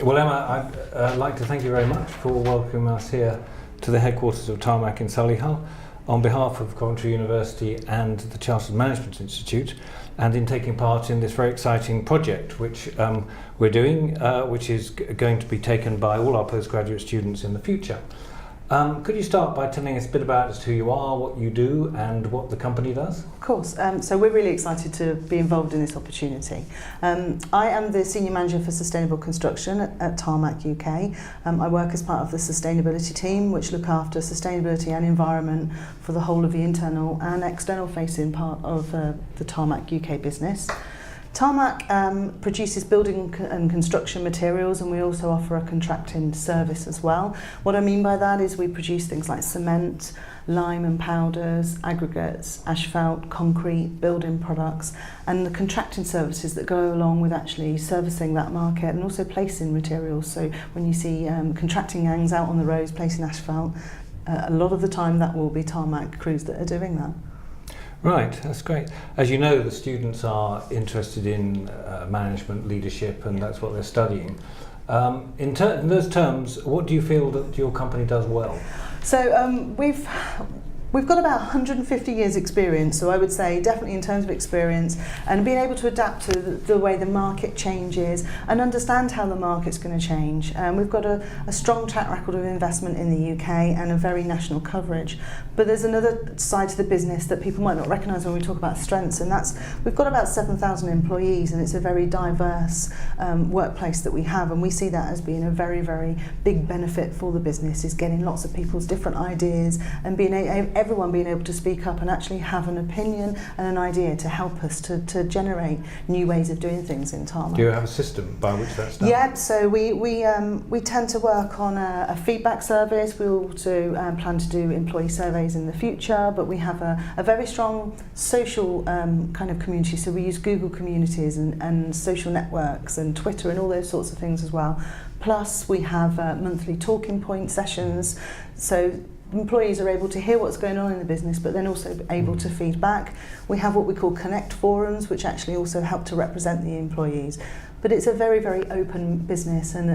Well, Emma, I'd like to thank you very much for welcoming us here to the headquarters of Tarmac in Solihull on behalf of Coventry University and the Chartered Management Institute, and in taking part in this very exciting project which we're doing, which is going to be taken by all our postgraduate students in the future. Could you start by telling us a bit about who you are, what you do, and what the company does? Of course. So we're really excited to be involved in this opportunity. I am the Senior Manager for Sustainable Construction at Tarmac UK. I work as part of the sustainability team, which look after sustainability and environment for the whole of the internal and external facing part of the Tarmac UK business. Tarmac produces building and construction materials, and we also offer a contracting service as well. What I mean by that is we produce things like cement, lime and powders, aggregates, asphalt, concrete, building products, and the contracting services that go along with actually servicing that market and also placing materials. So when you see contracting gangs out on the roads placing asphalt, a lot of the time that will be Tarmac crews that are doing that. Right, that's great. As you know, the students are interested in management, leadership, and that's what they're studying. In those terms, what do you feel that your company does well? So we've got about 150 years experience, so I would say definitely in terms of experience and being able to adapt to the way the market changes and understand how the market's going to change. We've got a strong track record of investment in the UK and a very national coverage. But there's another side to the business that people might not recognise when we talk about strengths, and that's we've got about 7,000 employees, and it's a very diverse workplace that we have, and we see that as being a very, very big benefit for the business, is getting lots of people's different ideas and being everyone being able to speak up and actually have an opinion and an idea to help us to generate new ways of doing things in Tarmac. Do you have a system by which that's done? Yeah, so we tend to work on a feedback service. We also plan to do employee surveys in the future, but we have a very strong social kind of community. So we use Google communities and social networks and Twitter and all those sorts of things as well. Plus we have monthly talking point sessions. So employees are able to hear what's going on in the business, but then also able to feed back. We have what we call Connect forums, which actually also help to represent the employees. But it's a very, very open business, and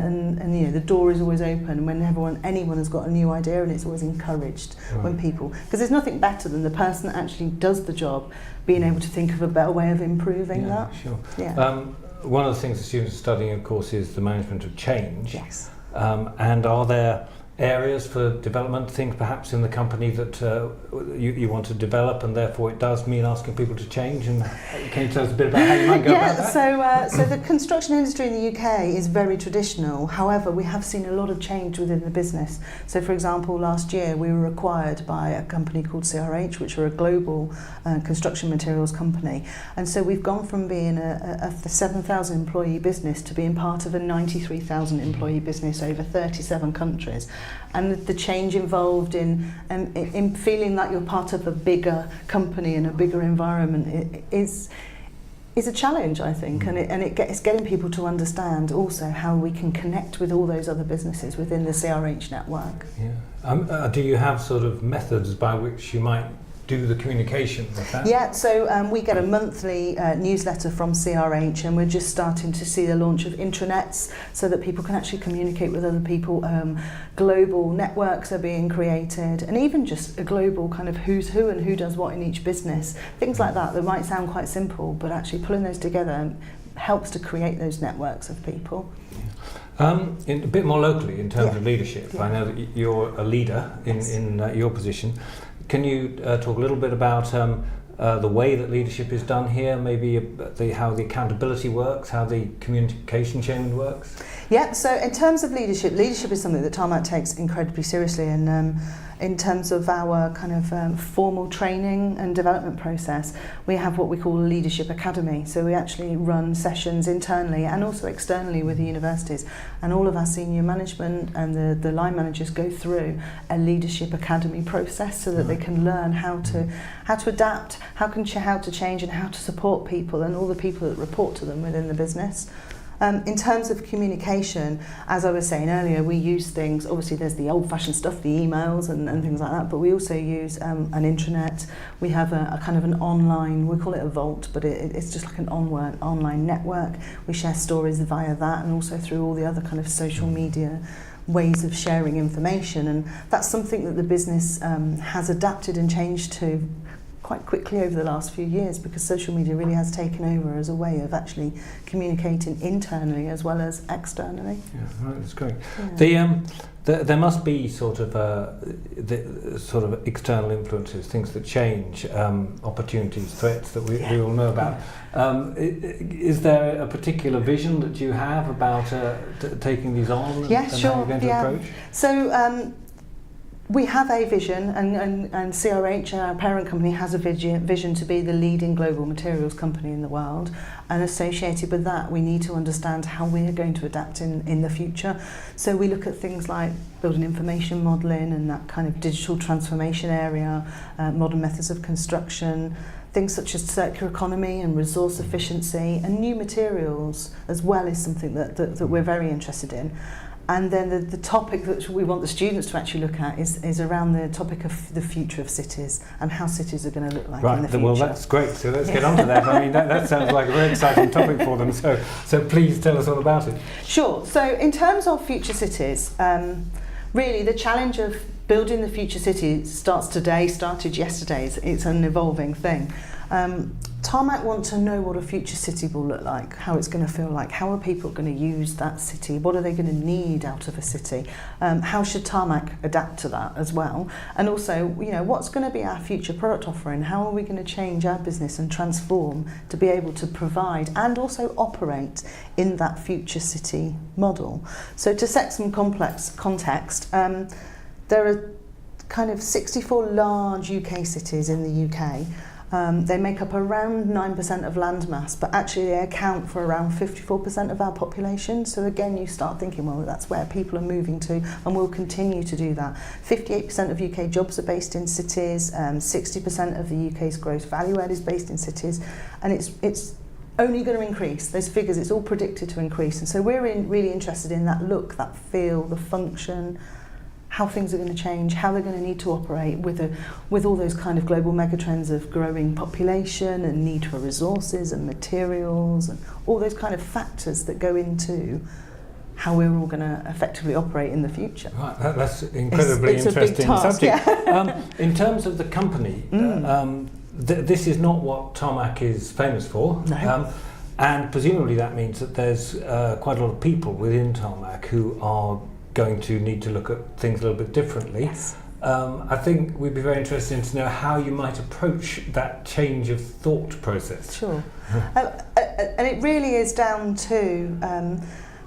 you know, the door is always open when anyone has got a new idea, and it's always encouraged when people, because there's nothing better than the person that actually does the job being able to think of a better way of improving that. Sure. Yeah. One of the things the students are studying, of course, is the management of change. Yes. And are there areas for development, things perhaps in the company that you want to develop, and therefore it does mean asking people to change? And can you tell us a bit about how you might go about that? So the construction industry in the UK is very traditional. However, we have seen a lot of change within the business. So for example, last year we were acquired by a company called CRH, which are a global construction materials company. And so we've gone from being a 7,000 employee business to being part of a 93,000 employee business over 37 countries. And the change involved in feeling that you're part of a bigger company and a bigger environment is a challenge, I think, and it's getting people to understand also how we can connect with all those other businesses within the CRH network. Yeah. Do you have sort of methods by which you might do the communication with that? Yeah, so we get a monthly newsletter from CRH, and we're just starting to see the launch of intranets so that people can actually communicate with other people. Global networks are being created, and even just a global kind of who's who and who does what in each business. Things like that might sound quite simple, but actually pulling those together helps to create those networks of people. A bit more locally, in terms of leadership, I know that you're a leader in your position. Can you talk a little bit about the way that leadership is done here, maybe how the accountability works, how the communication chain works? Yeah, so in terms of leadership is something that Tarmac takes incredibly seriously, and in terms of our kind of formal training and development process, we have what we call a Leadership Academy. So we actually run sessions internally and also externally with the universities, and all of our senior management and the line managers go through a Leadership Academy process so that they can learn how to adapt, how to change, and how to support people and all the people that report to them within the business. In terms of communication, as I was saying earlier, we use things, obviously there's the old-fashioned stuff, the emails and things like that, but we also use an intranet. We have a kind of an online, we call it a vault, but it's just like an online network. We share stories via that and also through all the other kind of social media ways of sharing information, and that's something that the business has adapted and changed to quite quickly over the last few years, because social media really has taken over as a way of actually communicating internally as well as externally. Yeah, right, that's great. Yeah. There must be sort of external influences, things that change, opportunities, threats that we all know about. Is there a particular vision that you have about taking these on and how you're going to approach? So we have a vision, and CRH, our parent company, has a vision to be the leading global materials company in the world, and associated with that we need to understand how we are going to adapt in the future. So we look at things like building information modelling and that kind of digital transformation area, modern methods of construction, things such as circular economy and resource efficiency, and new materials as well is something that we're very interested in. And then the topic that we want the students to actually look at is around the topic of the future of cities and how cities are going to look like in the future. Well, that's great. So let's get on to that. I mean, that sounds like a very exciting topic for them. So please tell us all about it. Sure. So in terms of future cities, really the challenge of building the future city started yesterday. It's an evolving thing. Tarmac want to know what a future city will look like, how it's going to feel like, how are people going to use that city, what are they going to need out of a city, how should Tarmac adapt to that as well, and also, what's going to be our future product offering, how are we going to change our business and transform to be able to provide and also operate in that future city model. So to set some context, there are kind of 64 large UK cities in the UK. They make up around 9% of land mass, but actually they account for around 54% of our population. So again, you start thinking, well, that's where people are moving to, and will continue to do that. 58% of UK jobs are based in cities, 60% of the UK's gross value add is based in cities, and it's only going to increase. Those figures, it's all predicted to increase. And so we're really interested in that look, that feel, the function, how things are going to change, how they're going to need to operate with all those kind of global megatrends of growing population and need for resources and materials and all those kind of factors that go into how we're all going to effectively operate in the future. Right, that's incredibly it's interesting a big task, subject. Yeah. In terms of the company, this is not what Tarmac is famous for. No. And presumably that means that there's quite a lot of people within Tarmac who are going to need to look at things a little bit differently. Yes. I think we'd be very interested to know how you might approach that change of thought process. Sure. And it really is down to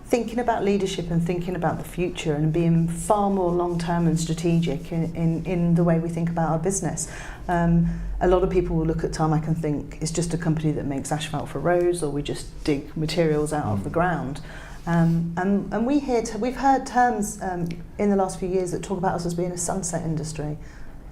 thinking about leadership and thinking about the future and being far more long-term and strategic in the way we think about our business. A lot of people will look at Tarmac and think it's just a company that makes asphalt for roads, or we just dig materials out of the ground. And we've heard terms in the last few years that talk about us as being a sunset industry,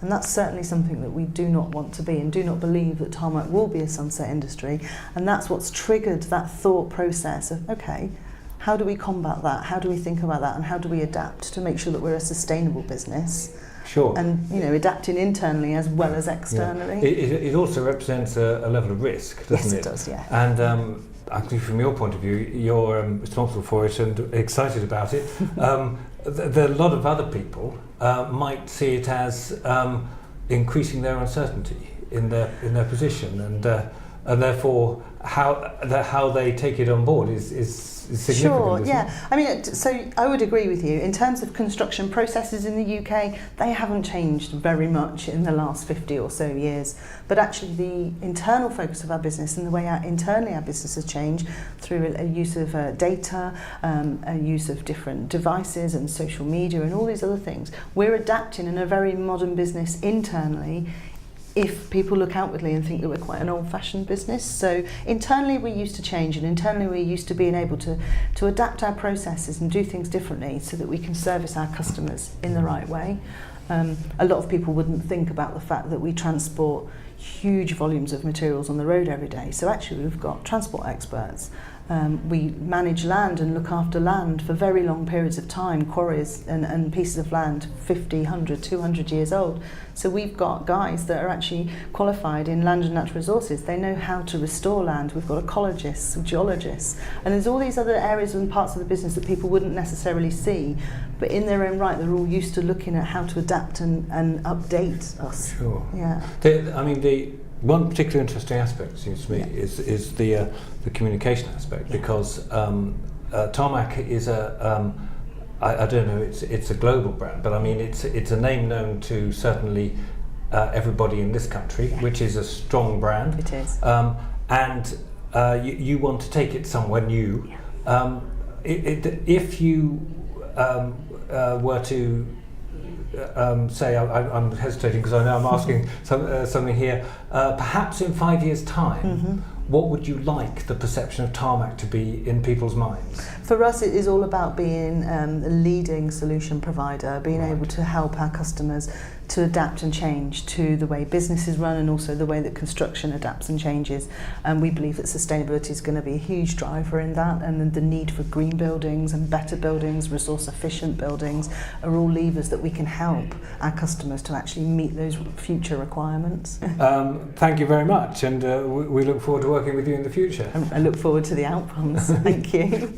and that's certainly something that we do not want to be, and do not believe that Tarmac will be a sunset industry. And that's what's triggered that thought process of, okay, how do we combat that, how do we think about that, and how do we adapt to make sure that we're a sustainable business? Sure. And adapting internally as well as externally. Yeah. It also represents a level of risk, doesn't it? Yes, it does, yeah. And actually, from your point of view, you're responsible for it and excited about it. A lot of other people might see it as increasing their uncertainty in their position, and therefore how they take it on board is significant. Sure, yeah. I mean, so I would agree with you. In terms of construction processes in the UK, they haven't changed very much in the last 50 or so years. But actually the internal focus of our business and the way internally our business has changed through a use of data, a use of different devices and social media and all these other things. We're adapting in a very modern business internally, if people look outwardly and think that we're quite an old-fashioned business. So internally we're used to change, and internally we're used to being able to adapt our processes and do things differently so that we can service our customers in the right way. A lot of people wouldn't think about the fact that we transport huge volumes of materials on the road every day. So actually we've got transport experts We manage land and look after land for very long periods of time, quarries and pieces of land 50, 100, 200 years old. So we've got guys that are actually qualified in land and natural resources. They know how to restore land. We've got ecologists, geologists, and there's all these other areas and parts of the business that people wouldn't necessarily see, but in their own right they're all used to looking at how to adapt and update us. Sure. Yeah. The one particularly interesting aspect, seems to me, is the communication aspect, because Tarmac is I don't know, it's a global brand, but I mean it's a name known to certainly everybody in this country, which is a strong brand. It is. And you want to take it somewhere new. If you were to say, I'm hesitating because I know I'm asking something here, perhaps in 5 years' time, what would you like the perception of Tarmac to be in people's minds? For us, it is all about being a leading solution provider, being able to help our customers to adapt and change to the way businesses run and also the way that construction adapts and changes. And we believe that sustainability is going to be a huge driver in that, and the need for green buildings and better buildings, resource efficient buildings, are all levers that we can help our customers to actually meet those future requirements. Thank you very much, and we look forward to working with you in the future. I look forward to the outcomes. Thank you.